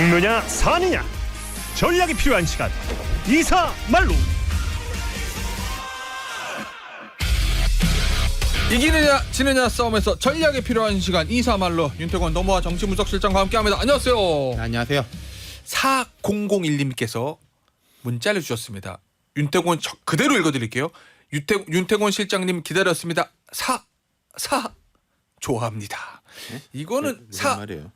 먹느냐 사느냐 전략이 필요한 시간 이사말로. 이기느냐 지느냐 싸움에서 전략이 필요한 시간 이사말로 윤태권 노무화 정치분석실장과 함께합니다. 안녕하세요. 안녕하세요. 4001님께서 문자를 주셨습니다. 윤태권 그대로 읽어드릴게요. 윤태권 실장님 기다렸습니다. 좋아합니다. 네? 이거는 무슨 말이에요?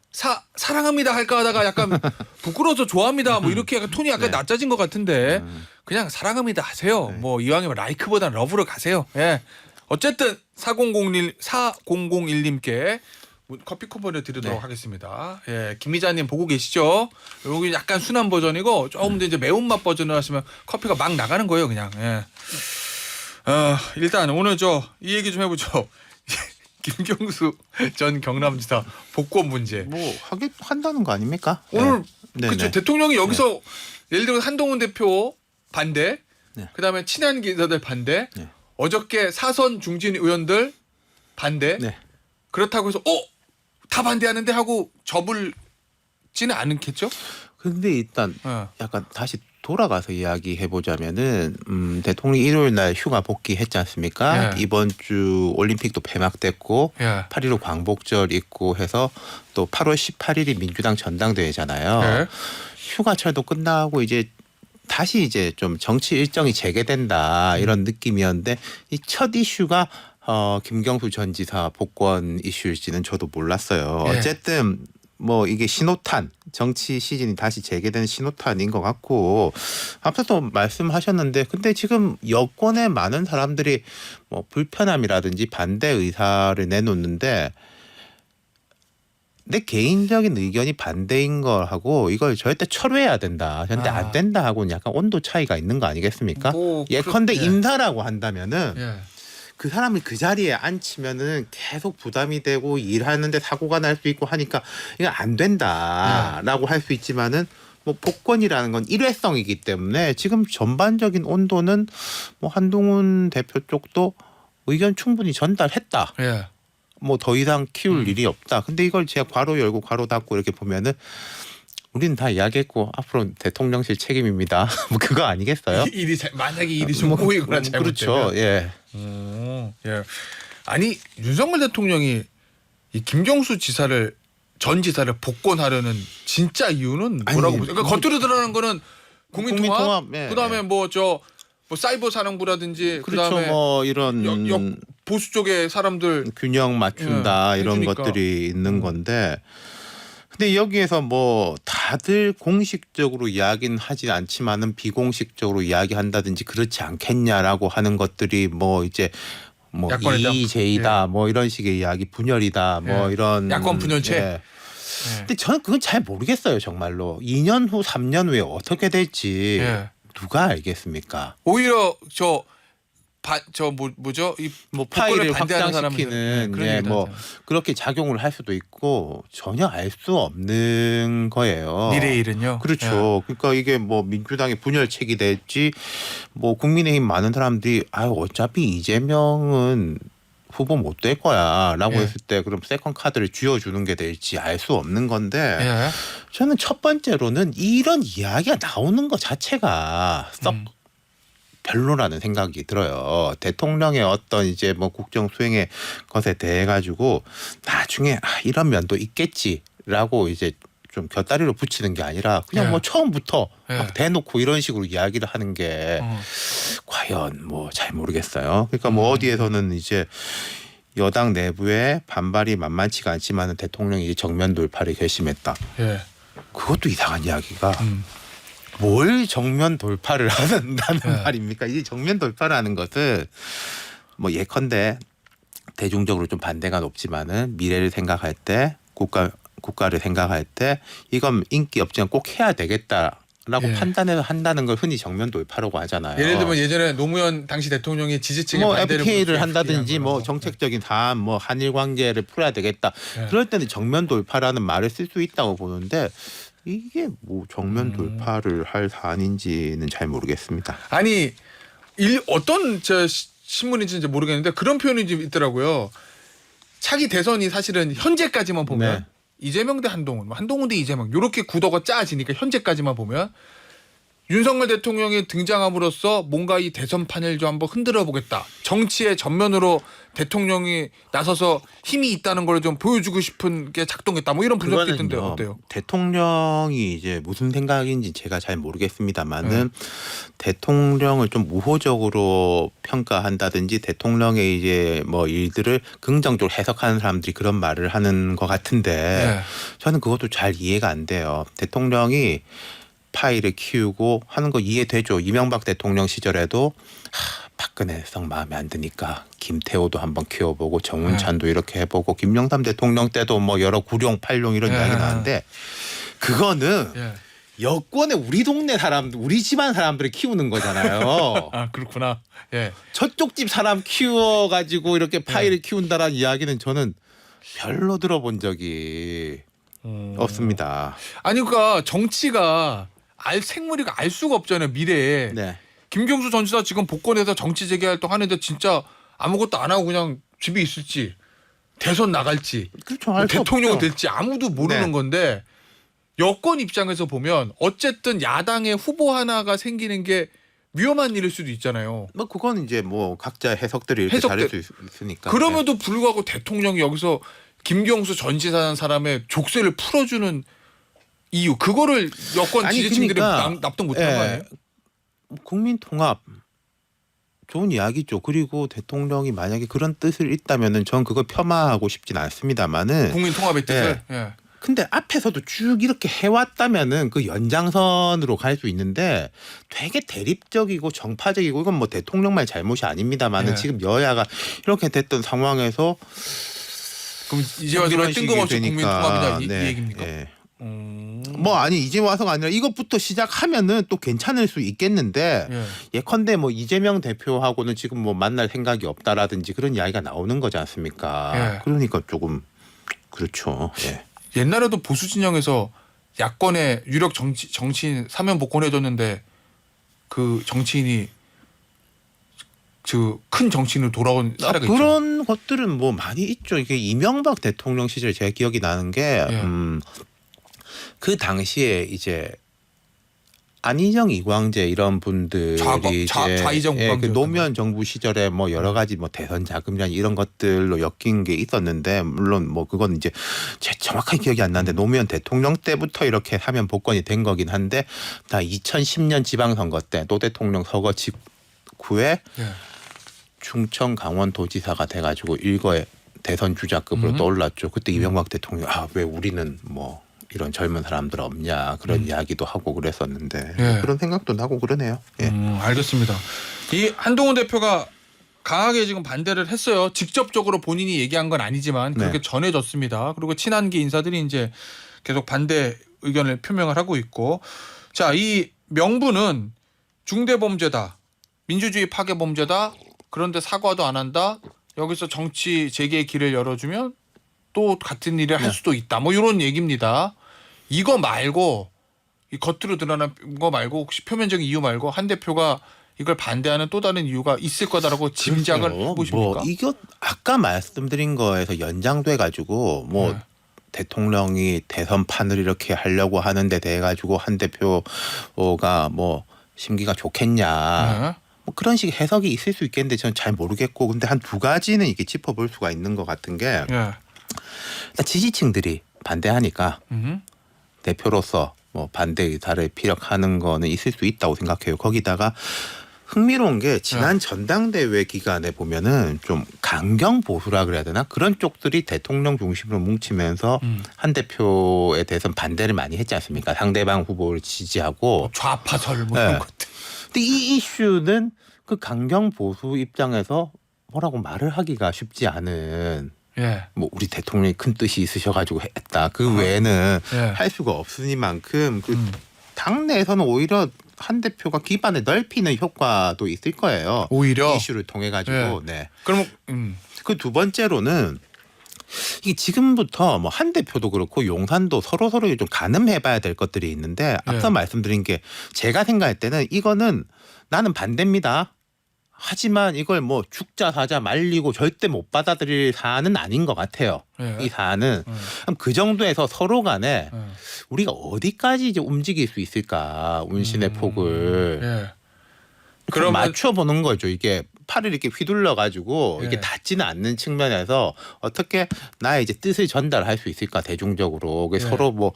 사랑합니다 할까 하다가 약간 부끄러워서 좋아합니다 뭐 이렇게 약간 톤이 약간 네. 낮아진 것 같은데 그냥 사랑합니다 하세요. 네. 뭐 이왕이면 라이크보다는 러브로 가세요. 예. 어쨌든 4001님께 커피 쿠폰을 드리도록 네. 하겠습니다. 예, 김 기자님 보고 계시죠? 여기 약간 순한 버전이고 조금 더 이제 매운맛 버전을 하시면 커피가 막 나가는 거예요, 그냥. 예. 일단 오늘 이 얘기 좀 해보죠. 김경수 전 경남지사 복권 문제. 뭐 한다는 거 아닙니까? 오늘 네. 그렇죠. 네. 대통령이 여기서 예를 들어 한동훈 대표 반대, 네. 그다음에 친한 기자들 반대, 네. 어저께 사선 중진 의원들 반대. 네. 그렇다고 해서 다 반대하는데 하고 접을지는 않겠죠? 근데 일단 어. 약간 다시 돌아가서 이야기해 보자면은 대통령이 일요일 날 휴가 복귀했지 않습니까? 예. 이번 주 올림픽도 폐막됐고 예. 8.15 광복절 있고 해서 또 8월 18일이 민주당 전당대회잖아요. 예. 휴가철도 끝나고 이제 다시 이제 좀 정치 일정이 재개된다 이런 느낌이었는데 이 첫 이슈가 김경수 전 지사 복권 이슈일지는 저도 몰랐어요. 예. 어쨌든 뭐 이게 신호탄 정치 시즌이 다시 재개된 신호탄인 것 같고 앞서도 말씀하셨는데 근데 지금 여권의 많은 사람들이 뭐 불편함이라든지 반대 의사를 내놓는데 내 개인적인 의견이 반대인 걸 하고 이걸 절대 철회해야 된다. 절대 안 된다 하고는 약간 온도 차이가 있는 거 아니겠습니까? 뭐, 예컨대 예. 인사라고 한다면은 예. 그 사람을 그 자리에 앉히면은 계속 부담이 되고 일하는데 사고가 날 수 있고 하니까 이거 안 된다라고 할 수 있지만은 뭐 복권이라는 건 일회성이기 때문에 지금 전반적인 온도는 뭐 한동훈 대표 쪽도 의견 충분히 전달했다. 예. 뭐 더 이상 키울 일이 없다. 근데 이걸 제가 괄호 열고 괄호 닫고 이렇게 보면은 우리는 다 이야기했고 앞으로 대통령실 책임입니다. 뭐 그거 아니겠어요? 만약에 일이 좀 꼬이거나 잘못되면. 그렇죠. 예. 예. 아니 윤석열 대통령이 이 김경수 전 지사를 복권하려는 진짜 이유는 뭐라고 보세요? 그러니까 겉으로 드러나는 거는 국민통합, 예, 그다음에 예. 뭐 사이버 사령부라든지 그렇죠. 그다음에 뭐 이런 보수 쪽의 사람들 균형 맞춘다 예, 이런 해주니까. 것들이 있는 건데 근데 여기에서 뭐 다들 공식적으로 이야기는 하지 않지만은 비공식적으로 이야기한다든지 그렇지 않겠냐라고 하는 것들이 뭐 이제 뭐 야권의 이재이다 뭐 이런 식의 이야기 분열이다 뭐 예. 이런 야권 분열체. 예. 근데 저는 그건 잘 모르겠어요 정말로 2년 후 3년 후에 어떻게 될지 예. 누가 알겠습니까? 오히려 이 뭐 복권을 파일을 반대하는 확장시키는 사람들, 예, 뭐 그런 그렇게 작용을 할 수도 있고 전혀 알 수 없는 거예요. 미래의 일은요. 그렇죠. 그러니까 이게 뭐 민주당의 분열책이 될지 뭐 국민의힘 많은 사람들이 어차피 이재명은 후보 못 될 거야라고 예. 했을 때 그럼 세컨 카드를 쥐어주는 게 될지 알 수 없는 건데 예. 예. 저는 첫 번째로는 이런 이야기가 나오는 것 자체가 썩 별로라는 생각이 들어요. 대통령의 어떤 이제 뭐 국정 수행의 것에 대해 가지고 나중에 이런 면도 있겠지라고 이제 좀 곁다리로 붙이는 게 아니라 그냥 예. 뭐 처음부터 예. 막 대놓고 이런 식으로 이야기를 하는 게 과연 뭐 잘 모르겠어요. 그러니까 뭐 어디에서는 이제 여당 내부에 반발이 만만치가 않지만은 대통령이 이제 정면 돌파를 결심했다. 예. 그것도 이상한 이야기가. 뭘 정면 돌파를 한다는 네. 말입니까? 이 정면 돌파라는 것은 뭐 예컨대 대중적으로 좀 반대가 높지만은 미래를 생각할 때 국가를 생각할 때 이건 인기 없지만 꼭 해야 되겠다라고 예. 판단해서 한다는 걸 흔히 정면 돌파라고 하잖아요. 예를 들면 예전에 노무현 당시 대통령이 지지층의 뭐 반대를 FTA를 묻고 한다든지 FTA 한 뭐 거라고. 정책적인 사안 뭐 한일 관계를 풀어야 되겠다. 예. 그럴 때는 정면 돌파라는 말을 쓸 수 있다고 보는데 이게 뭐 정면 돌파를 할 사안인지는 잘 모르겠습니다. 아니 어떤 신문인지 모르겠는데 그런 표현이 좀 있더라고요. 차기 대선이 사실은 현재까지만 보면 이재명 대 한동훈, 뭐 한동훈 대 이재명 이렇게 구도가 짜지니까 현재까지만 보면 윤석열 대통령이 등장함으로써 뭔가 이 대선 판을 좀 한번 흔들어 보겠다. 정치의 전면으로 대통령이 나서서 힘이 있다는 걸 좀 보여주고 싶은 게 작동했다. 뭐 이런 분석도 있던데 어때요? 대통령이 이제 무슨 생각인지 제가 잘 모르겠습니다만은 대통령을 좀 우호적으로 평가한다든지 대통령의 이제 뭐 일들을 긍정적으로 해석하는 사람들이 그런 말을 하는 것 같은데 네. 저는 그것도 잘 이해가 안 돼요. 대통령이 파일을 키우고 하는 거 이해되죠. 이명박 대통령 시절에도 박근혜 성 마음에 안 드니까 김태호도 한번 키워보고 정운찬도 이렇게 해보고 김영삼 대통령 때도 뭐 여러 구룡 팔룡 이런 이야기 나왔는데 그거는 여권의 우리 동네 사람들 우리 집안 사람들을 키우는 거잖아요. 아 그렇구나. 예. 저쪽 집 사람 키워가지고 이렇게 파일을 키운다라는 이야기는 저는 별로 들어본 적이 없습니다. 아니 그러니까 정치가 생물이가 알 수가 없잖아요. 미래에. 네. 김경수 전 지사 지금 복권에서 정치 재개 활동하는데 진짜 아무것도 안 하고 그냥 집에 있을지 대선 나갈지 그렇죠. 뭐 알 수 대통령이 없죠. 될지 아무도 모르는 네. 건데 여권 입장에서 보면 어쨌든 야당의 후보 하나가 생기는 게 위험한 일일 수도 있잖아요. 뭐 그건 이제 뭐 각자 해석들이 이렇게 다를 수 있으니까. 그럼에도 불구하고 대통령이 여기서 김경수 전 지사라는 사람의 족쇄를 풀어주는 이유 그거를 여권 아니, 지지층들이 그러니까, 납득 못하는 거 아니에요? 국민 통합 좋은 이야기죠. 그리고 대통령이 만약에 그런 뜻을 있다면은 전 그걸 폄하하고 싶진 않습니다만은. 국민 통합의 뜻을. 예. 예. 근데 앞에서도 쭉 이렇게 해왔다면은 그 연장선으로 갈 수 있는데 되게 대립적이고 정파적이고 이건 뭐 대통령만의 잘못이 아닙니다만은 예. 지금 여야가 이렇게 됐던 상황에서 그럼 이제 와서 이런 뜬금없이 식이 국민 되니까, 통합이냐 이 네, 얘기입니까? 예. 뭐 아니 이제 와서가 아니라 이것부터 시작하면은 또 괜찮을 수 있겠는데 예. 예컨대 뭐 이재명 대표하고는 지금 뭐 만날 생각이 없다라든지 그런 이야기가 나오는 거지 않습니까? 예. 그러니까 조금 그렇죠. 예. 옛날에도 보수 진영에서 야권의 유력 정치인 사면 복권해줬는데 그 정치인이 그 큰 정치인으로 돌아온 사례가 있죠. 그런 것들은 뭐 많이 있죠. 이게 이명박 대통령 시절 제가 기억이 나는 게 예. 그 당시에 이제 안희정, 이광재 이런 분들이 좌이정 그 우광재였던 노무현 정부 시절에 뭐 여러 가지 뭐 대선 자금이란 이런 것들로 엮인 게 있었는데 물론 뭐 그건 이제 제 정확하게 기억이 안 나는데 노무현 대통령 때부터 이렇게 사면 복권이 된 거긴 한데 다 2010년 지방선거 때 노 대통령 서거 직후에 예. 충청 강원도지사가 돼가지고 일거에 대선 주자급으로 떠올랐죠. 그때 이명박 대통령이 왜 우리는 뭐 이런 젊은 사람들 없냐 그런 이야기도 하고 그랬었는데 예. 그런 생각도 나고 그러네요. 예. 알겠습니다. 이 한동훈 대표가 강하게 지금 반대를 했어요. 직접적으로 본인이 얘기한 건 아니지만 그렇게 네. 전해졌습니다. 그리고 친한계 인사들이 이제 계속 반대 의견을 표명을 하고 있고 자, 이 명분은 중대범죄다. 민주주의 파괴범죄다. 그런데 사과도 안 한다. 여기서 정치 재개의 길을 열어주면 또 같은 일을 할 수도 있다. 뭐 이런 얘기입니다. 이거 말고 이 겉으로 드러난 거 말고 혹시 표면적인 이유 말고 한 대표가 이걸 반대하는 또 다른 이유가 있을 거다라고 짐작을 해보십니까? 뭐 이거 아까 말씀드린 거에서 연장돼 가지고 뭐 네. 대통령이 대선판을 이렇게 하려고 하는데 대해 가지고 한 대표가 뭐 심기가 좋겠냐. 네. 뭐 그런 식의 해석이 있을 수 있겠는데 저는 잘 모르겠고 근데 한 두 가지는 이게 짚어볼 수가 있는 것 같은 게 예. 일단 지지층들이 반대하니까 대표로서 뭐 반대 의사를 피력하는 거는 있을 수 있다고 생각해요. 거기다가 흥미로운 게 지난 전당대회 기간에 보면은 좀 강경 보수라 그래야 되나 그런 쪽들이 대통령 중심으로 뭉치면서 한 대표에 대해서 반대를 많이 했지 않습니까? 상대방 후보를 지지하고 좌파설 뭐 이런 네. 것들. 근데 이 이슈는 그 강경 보수 입장에서 뭐라고 말을 하기가 쉽지 않은 예. 뭐 우리 대통령이 큰 뜻이 있으셔가지고 했다. 그 외에는 예. 할 수가 없으니만큼 그 당내에서는 오히려 한 대표가 기반을 넓히는 효과도 있을 거예요. 오히려 이 이슈를 통해 가지고. 예. 네. 그럼 그 두 번째로는 이게 지금부터 뭐 한 대표도 그렇고 용산도 서로 좀 가늠해봐야 될 것들이 있는데 앞서 말씀드린 게 제가 생각할 때는 이거는 나는 반대입니다 하지만 이걸 뭐 죽자 사자 말리고 절대 못 받아들일 사안은 아닌 것 같아요. 예. 이 사안은 그럼 그 정도에서 서로 간에 예. 우리가 어디까지 이제 움직일 수 있을까 운신의 폭을 예. 그럼 맞춰보는 거죠. 이게 팔을 이렇게 휘둘러 가지고 예. 이게 닿지는 않는 측면에서 어떻게 나의 이제 뜻을 전달할 수 있을까 대중적으로 예. 서로 뭐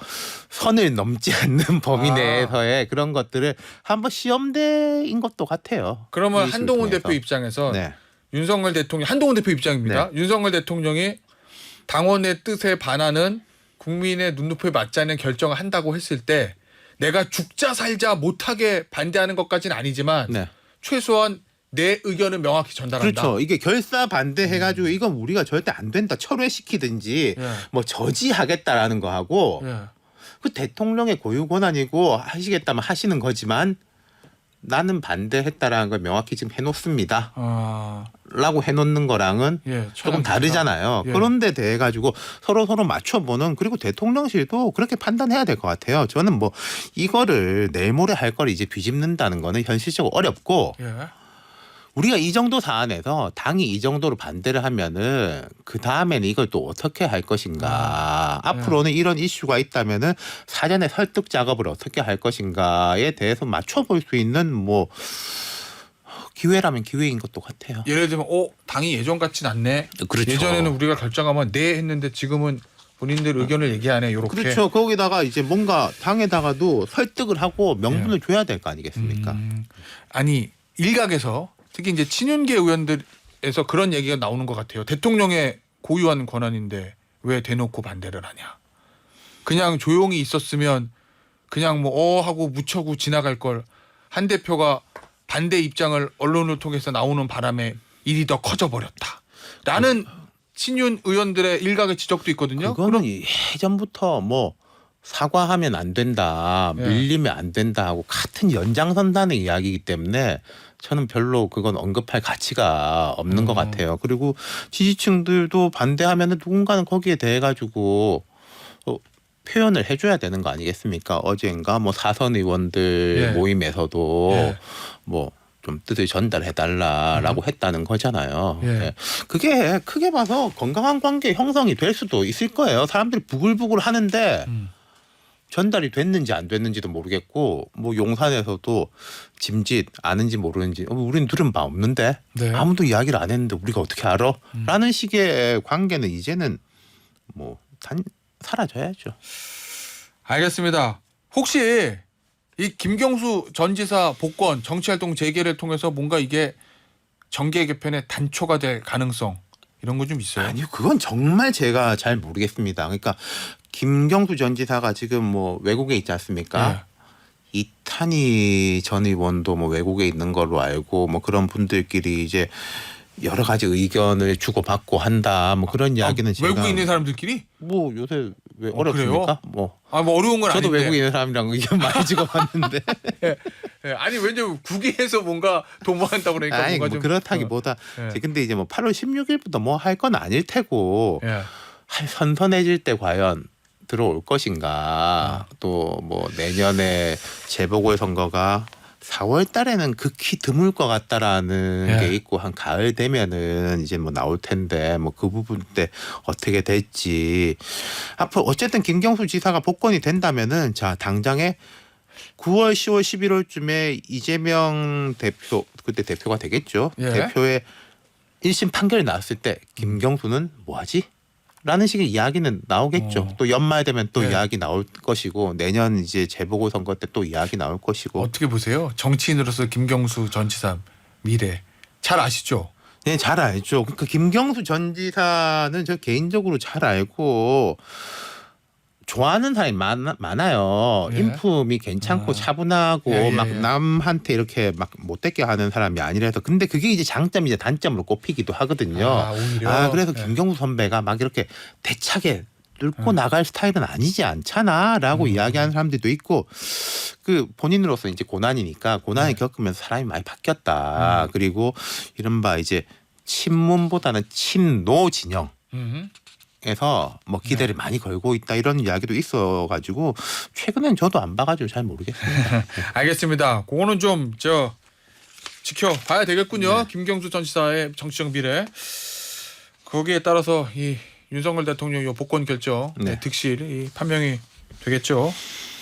선을 넘지 않는 범위 아. 내에서의 그런 것들을 한번 시험대인 것도 같아요. 그러면 이 이슈를 한동훈 통해서. 대표 입장에서 네. 윤석열 대통령 한동훈 대표 입장입니다. 윤석열 대통령이 당원의 뜻에 반하는 국민의 눈높이에 맞지 않는 결정을 한다고 했을 때 내가 죽자 살자 못하게 반대하는 것까지는 아니지만 네. 최소한 내 의견을 명확히 전달한다. 그렇죠. 이게 결사 반대해가지고 이건 우리가 절대 안 된다 철회시키든지 예. 뭐 저지하겠다라는 거 하고 예. 그 대통령의 고유 권한이고 하시겠다면 하시는 거지만 나는 반대했다라는 걸 명확히 지금 해놓습니다. 아, 라고 해놓는 거랑은 예, 조금 다르잖아요. 예. 그런데 대해 가지고 서로 맞춰보는 그리고 대통령실도 그렇게 판단해야 될 것 같아요. 저는 뭐 이거를 내일 모레 할 걸 이제 뒤집는다는 거는 현실적으로 어렵고 예. 우리가 이 정도 사안에서 당이 이 정도로 반대를 하면은 그 다음에는 이걸 또 어떻게 할 것인가. 앞으로는 이런 이슈가 있다면은 사전에 설득 작업을 어떻게 할 것인가에 대해서 맞춰볼 수 있는 뭐 기회라면 기회인 것도 같아요. 예를 들면 당이 예전 같진 않네. 그렇죠. 예전에는 우리가 결정하면 네 했는데 지금은 본인들 의견을 얘기하네. 요렇게. 그렇죠. 거기다가 이제 뭔가 당에다가도 설득을 하고 명분을 줘야 될 거 아니겠습니까? 아니 일각에서 특히 이제 친윤계 의원들에서 그런 얘기가 나오는 것 같아요. 대통령의 고유한 권한인데 왜 대놓고 반대를 하냐. 그냥 조용히 있었으면 그냥 뭐 하고 묻혀고 지나갈 걸 한 대표가 반대 입장을 언론을 통해서 나오는 바람에 일이 더 커져 버렸다. 라는 친윤 의원들의 일각의 지적도 있거든요. 그거는 예전부터 뭐 사과하면 안 된다, 예. 밀리면 안 된다 하고 같은 연장선단의 이야기이기 때문에 저는 별로 그건 언급할 가치가 없는 것 같아요. 그리고 지지층들도 반대하면은 누군가는 거기에 대해 가지고 표현을 해줘야 되는 거 아니겠습니까? 어젠가 뭐 사선 의원들 예. 모임에서도 예. 뭐 좀 뜻을 전달해달라라고 했다는 거잖아요. 예. 예. 그게 크게 봐서 건강한 관계 형성이 될 수도 있을 거예요. 사람들이 부글부글 하는데 전달이 됐는지 안 됐는지도 모르겠고 뭐 용산에서도 짐짓 아는지 모르는지 우리는 들은 바 없는데 네. 아무도 이야기를 안 했는데 우리가 어떻게 알아? 라는 식의 관계는 이제는 뭐 사라져야죠. 알겠습니다. 혹시 이 김경수 전 지사 복권 정치활동 재개를 통해서 뭔가 이게 정계 개편의 단초가 될 가능성 이런 거 좀 있어요? 아니요, 그건 정말 제가 잘 모르겠습니다. 그러니까 김경수 전 지사가 지금 뭐 외국에 있지 않습니까? 이탄희 전 의원도 뭐 외국에 있는 걸로 알고 뭐 그런 분들끼리 이제 여러 가지 의견을 주고받고 한다. 뭐 그런 이야기는 제가 외국에 있는 사람들끼리? 뭐 요새 왜 어렵습니까? 뭐 뭐 어려운 건 저도 아닌데. 외국에 있는 사람이랑 의견 많이 주고받는데 예, 아니 왜냐면 국외에서 뭔가 도모한다고 그러니까 아니 뭔가 뭐 좀 그렇다기보다 예. 근데 이제 뭐 8월 16일부터 뭐 할 건 아닐 테고 예. 선선해질 때 과연 들어올 것인가 또 뭐 내년에 재보궐선거가 4월 달에는 극히 드물 것 같다라는 예. 게 있고 한 가을 되면은 이제 뭐 나올 텐데 뭐 그 부분 때 어떻게 될지 앞으로 어쨌든 김경수 지사가 복권이 된다면은 자 당장에 9월, 10월, 11월쯤에 이재명 대표 그때 대표가 되겠죠. 예. 대표의 1심 판결이 나왔을 때 김경수는 뭐하지? 라는 식의 이야기는 나오겠죠. 또 연말 되면 또 예. 이야기 나올 것이고 내년 이제 재보궐선거 때 또 이야기 나올 것이고. 어떻게 보세요? 정치인으로서 김경수 전 지사 미래 잘 아시죠? 네, 잘 알죠. 그러니까 김경수 전 지사는 저 개인적으로 잘 알고 좋아하는 사람이 많아요. 예. 인품이 괜찮고 차분하고 예, 예, 막 예. 남한테 이렇게 막 못되게 하는 사람이 아니라서 근데 그게 이제 장점이자 단점으로 꼽히기도 하거든요. 오히려. 그래서 예. 김경수 선배가 막 이렇게 대차게 뚫고 나갈 스타일은 아니지 않잖아라고 이야기하는 사람들도 있고 그 본인으로서 이제 고난이니까 고난을 겪으면서 사람이 많이 바뀌었다. 그리고 이른바 이제 친문보다는 친노 진영. 에서 뭐 기대를 많이 걸고 있다 이런 이야기도 있어가지고 최근엔 저도 안 봐가지고 잘 모르겠습니다. 알겠습니다. 그거는 좀 지켜봐야 되겠군요. 네. 김경수 전 지사의 정치적 미래. 거기에 따라서 이 윤석열 대통령 요 복권 결정 네. 득실 이 판명이 되겠죠.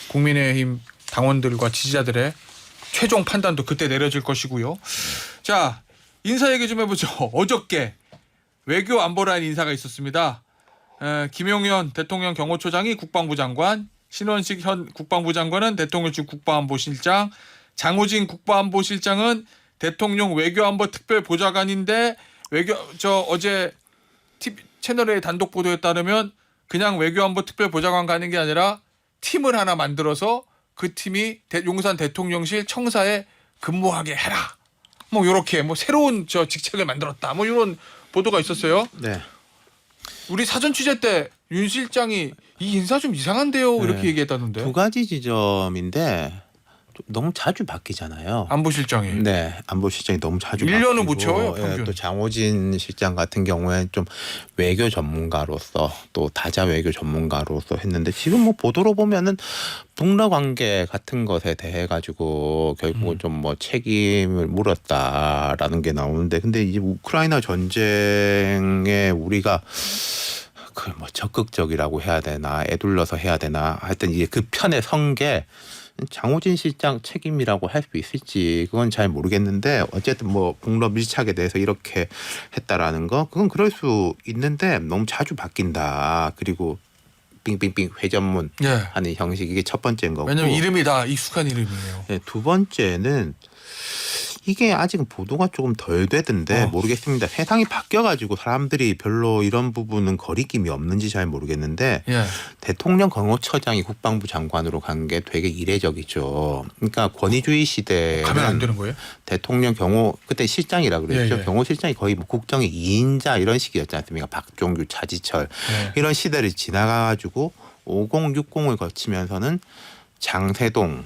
국민의힘 당원들과 지지자들의 최종 판단도 그때 내려질 것이고요. 자, 인사 얘기 좀 해보죠. 어저께 외교 안보라는 인사가 있었습니다. 김용현 대통령 경호처장이 국방부 장관, 신원식 현 국방부 장관은 대통령실 국방안보실장, 장호진 국방안보실장은 대통령 외교안보 특별보좌관인데 어제 TV 채널의 단독 보도에 따르면 그냥 외교안보 특별보좌관 가는 게 아니라 팀을 하나 만들어서 그 팀이 용산 대통령실 청사에 근무하게 해라. 뭐 이렇게 뭐 새로운 직책을 만들었다. 뭐 이런 보도가 있었어요. 네. 우리 사전 취재 때 윤 실장이 이 인사 좀 이상한데요. 네. 이렇게 얘기했다던데. 두 가지 지점인데 좀 너무 자주 바뀌잖아요. 안보실장이. 네, 안보실장이 너무 자주 1년은 바뀌고, 못 채워요, 예, 평균. 또 장호진 실장 같은 경우에는 좀 외교 전문가로서 또 다자 외교 전문가로서 했는데 지금 뭐 보도로 보면은 북러 관계 같은 것에 대해 가지고 결국은 좀 뭐 책임을 물었다라는 게 나오는데 근데 이제 우크라이나 전쟁에 우리가 그 뭐 적극적이라고 해야 되나 애둘러서 해야 되나 하여튼 이제 그 편에 선 게 장호진 실장 책임이라고 할 수 있을지 그건 잘 모르겠는데 어쨌든 뭐 북러 밀착에 대해서 이렇게 했다라는 거 그건 그럴 수 있는데 너무 자주 바뀐다. 그리고 빙빙빙 회전문 예. 하는 형식 이게 첫 번째인 거고. 왜냐면 이름이 다 익숙한 이름이에요. 네, 두 번째는 이게 아직은 보도가 조금 덜 되던데 모르겠습니다. 세상이 바뀌어가지고 사람들이 별로 이런 부분은 거리낌이 없는지 잘 모르겠는데 예. 대통령 경호처장이 국방부 장관으로 간 게 되게 이례적이죠. 그러니까 권위주의 시대에는 가면 안 되는 거예요? 대통령 경호 그때 실장이라 그랬죠. 예, 예. 경호실장이 거의 뭐 국정의 2인자 이런 식이었지 않습니까? 박종규, 차지철 예. 이런 시대를 지나가가지고 5060을 거치면서는 장세동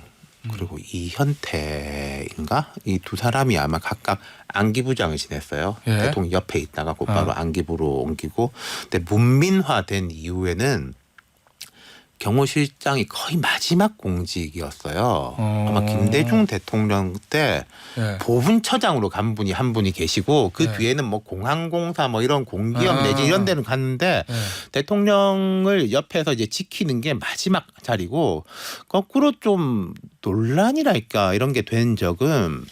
그리고 이현태인가 이 두 사람이 아마 각각 안기부장을 지냈어요. 예. 대통령 옆에 있다가 곧바로 안기부로 옮기고 근데 문민화된 이후에는 경호실장이 거의 마지막 공직이었어요. 아마 김대중 대통령 때 예. 보훈처장으로 간 분이 한 분이 계시고 그 네. 뒤에는 뭐 공항공사 뭐 이런 공기업 내지 이런 데는 갔는데 예. 대통령을 옆에서 이제 지키는 게 마지막 자리고 거꾸로 좀 논란이랄까 이런 게 된 적은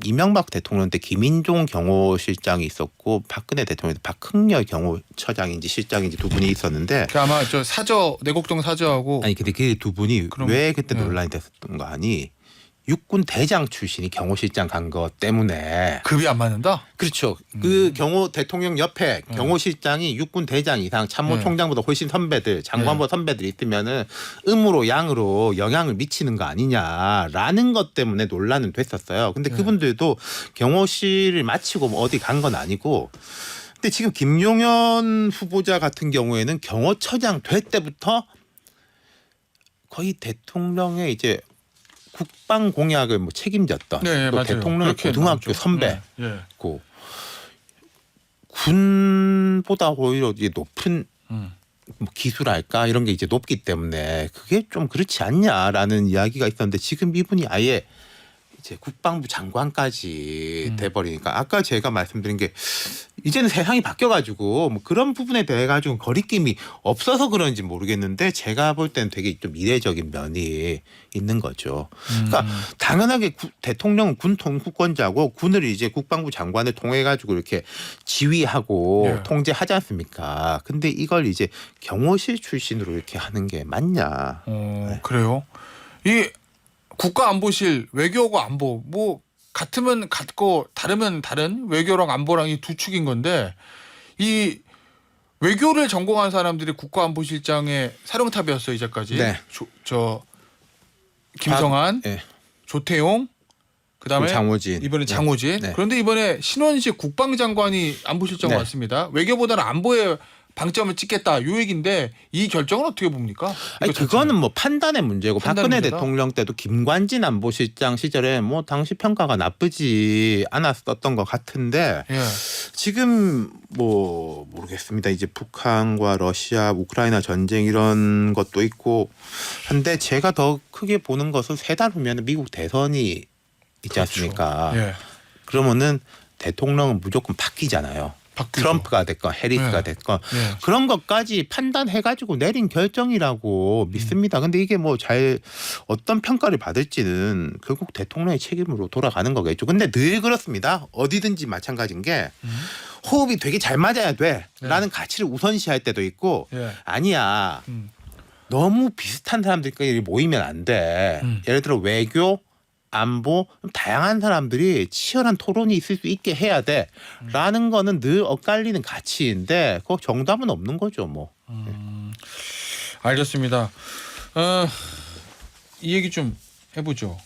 이명박 대통령 때 김인종 경호실장이 있었고 박근혜 대통령 때 박흥렬 경호처장인지 실장인지 두 분이 있었는데 그 아마 저 사저 내곡동 사저하고 아니 근데 그 두 분이 그럼, 왜 그때 네. 논란이 됐었던 거 아니 육군 대장 출신이 경호실장 간 것 때문에 급이 안 맞는다. 그렇죠. 그 경호 대통령 옆에 경호실장이 육군 대장 이상 참모총장보다 훨씬 선배들 장관보다 선배들이 있으면은 음으로 양으로 영향을 미치는 거 아니냐라는 것 때문에 논란은 됐었어요. 근데 그분들도 경호실을 마치고 뭐 어디 간 건 아니고 근데 지금 김용현 후보자 같은 경우에는 경호처장 될 때부터 거의 대통령의 이제 국방 공약을 뭐 책임졌던 네, 또 맞아요. 대통령의 그렇게 고등학교 나오죠. 선배고 예. 군보다 오히려 이제 높은 음. 뭐 기술할까 이런 게 이제 높기 때문에 그게 좀 그렇지 않냐라는 이야기가 있었는데 지금 이분이 아예 이제 국방부 장관까지 돼버리니까 아까 제가 말씀드린 게 이제는 세상이 바뀌어가지고 뭐 그런 부분에 대해 가지고 거리낌이 없어서 그런지 모르겠는데 제가 볼 때는 되게 좀 이례적인 면이 있는 거죠. 그러니까 당연하게 대통령은 군 통수권자고 군을 이제 국방부 장관을 통해 가지고 이렇게 지휘하고 예. 통제하지 않습니까? 근데 이걸 이제 경호실 출신으로 이렇게 하는 게 맞냐? 그래요. 이 국가안보실 외교하고 안보 뭐 같으면 같고 다르면 다른 외교랑 안보랑 이 두 축인 건데 이 외교를 전공한 사람들이 국가안보실장의 사령탑이었어요 이제까지. 네. 저 김성한, 예. 조태용, 그다음에 장호진. 이번에 장호진. 네. 그런데 이번에 신원식 국방장관이 안보실장으로 네. 왔습니다. 외교보다는 안보에 방점을 찍겠다 요 얘기인데 이 결정은 어떻게 봅니까? 아니 이거 그거는 뭐 판단의 문제고 판단의 박근혜 문제다? 대통령 때도 김관진 안보실장 시절에 뭐 당시 평가가 나쁘지 않았었던 것 같은데 예. 지금 뭐 모르겠습니다. 이제 북한과 러시아, 우크라이나 전쟁 이런 것도 있고 한데 제가 더 크게 보는 것은 세 달 후면 미국 대선이 있지 않습니까? 예. 그러면은 대통령은 무조건 바뀌잖아요. 바뀌죠. 트럼프가 됐건 해리스가 네. 됐건 네. 그런 것까지 판단해가지고 내린 결정이라고 믿습니다. 근데 이게 뭐 잘 어떤 평가를 받을지는 결국 대통령의 책임으로 돌아가는 거겠죠. 근데 늘 그렇습니다. 어디든지 마찬가지인 게 호흡이 되게 잘 맞아야 돼라는 가치를 우선시할 때도 있고 예. 아니야. 음. 너무 비슷한 사람들끼리 모이면 안 돼. 예를 들어 외교, 안보, 다양한 사람들이 치열한 토론이 있을 수 있게 해야 돼라는 거는 늘 엇갈리는 가치인데 그 정답은 없는 거죠, 뭐. 알겠습니다. 이 얘기 좀 해보죠.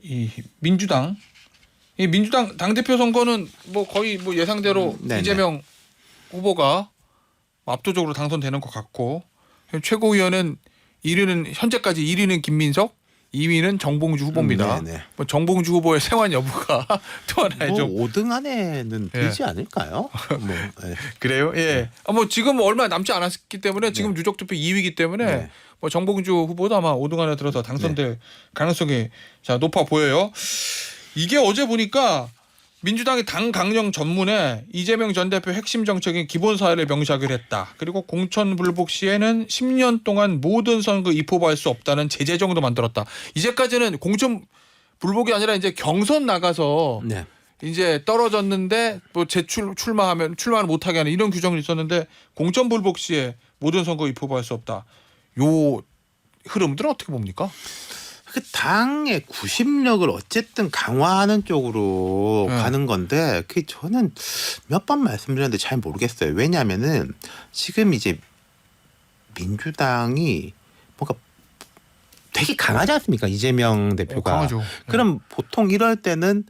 이 민주당 당대표 선거는 뭐 거의 뭐 예상대로 네네. 이재명 후보가 압도적으로 당선되는 것 같고 최고위원은 1위는 현재까지 1위는 김민석, 2위는 정봉주 후보입니다. 네네. 뭐 정봉주 후보의 생환 여부가 또 하나의 뭐 좀 5등 안에는 예. 들지 않을까요? 뭐. 예. 그래요? 예. 뭐 지금 얼마 남지 않았기 때문에 지금 누적 투표 2위이기 때문에 네. 뭐 정봉주 후보도 아마 5등 안에 들어서 당선될 가능성이 자 높아 보여요. 이게 어제 보니까 민주당이 당 강령 전문에 이재명 전 대표 핵심 정책인 기본 사회를 명시하기로 했다. 그리고 공천 불복 시에는 10년 동안 모든 선거 입후보할 수 없다는 제재 정도 만들었다. 이제까지는 공천 불복이 아니라 이제 경선 나가서 네. 이제 떨어졌는데 뭐 출마하면 출마를 못하게 하는 이런 규정이 있었는데 공천 불복 시에 모든 선거 입후보할 수 없다. 요 흐름들은 어떻게 봅니까? 그 당의 구심력을 어쨌든 강화하는 쪽으로 네. 가는 건데 그 저는 몇 번 말씀드렸는데 잘 모르겠어요. 왜냐하면은 지금 이제 민주당이 뭔가 되게 강하지 않습니까? 이재명 대표가. 강하죠. 그럼 보통 이럴 때는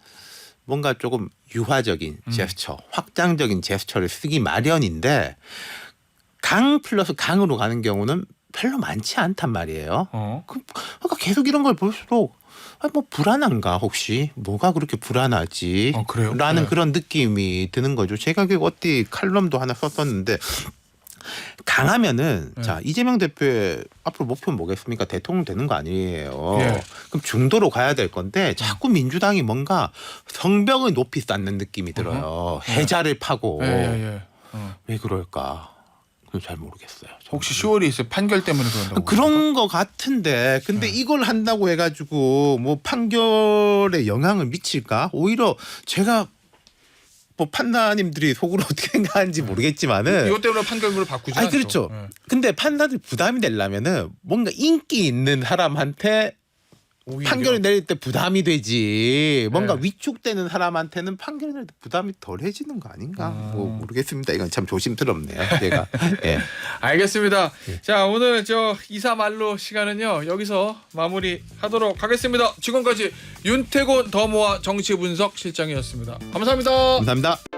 뭔가 조금 유화적인 제스처, 확장적인 제스처를 쓰기 마련인데 강 플러스 강으로 가는 경우는 별로 많지 않단 말이에요. 그러니까 계속 이런 걸 볼수록 뭐 불안한가 혹시 뭐가 그렇게 불안하지? 그래요? 라는 네. 그런 느낌이 드는 거죠. 제가 그 어디 칼럼도 하나 썼었는데 강하면은 네. 자 이재명 대표의 앞으로 목표는 뭐겠습니까? 대통령 되는 거 아니에요. 예. 그럼 중도로 가야 될 건데 자꾸 민주당이 뭔가 성벽을 높이 쌓는 느낌이 들어요. 해자를 파고 예. 왜 그럴까? 그건 잘 모르겠어요. 혹시 10월에 있을 판결 때문에 그런다고? 그런 거 같은데 근데 이걸 한다고 해가지고 뭐 판결에 영향을 미칠까? 오히려 제가 뭐 판사님들이 속으로 어떻게 생각하는지 모르겠지만은 이것 때문에 판결문을 바꾸지 않죠. 그렇죠. 예. 근데 판사들 부담이 되려면은 뭔가 인기 있는 사람한테 오히려. 판결을 내릴 때 부담이 되지 뭔가 네. 위축되는 사람한테는 판결을 내릴 때 부담이 덜해지는 거 아닌가? 뭐 모르겠습니다. 이건 참 조심스럽네요. 제가. 예. 알겠습니다. 자 오늘 저 이사말로 시간은요 여기서 마무리하도록 하겠습니다. 지금까지 윤태곤 더모아 정치분석 실장이었습니다. 감사합니다. 감사합니다.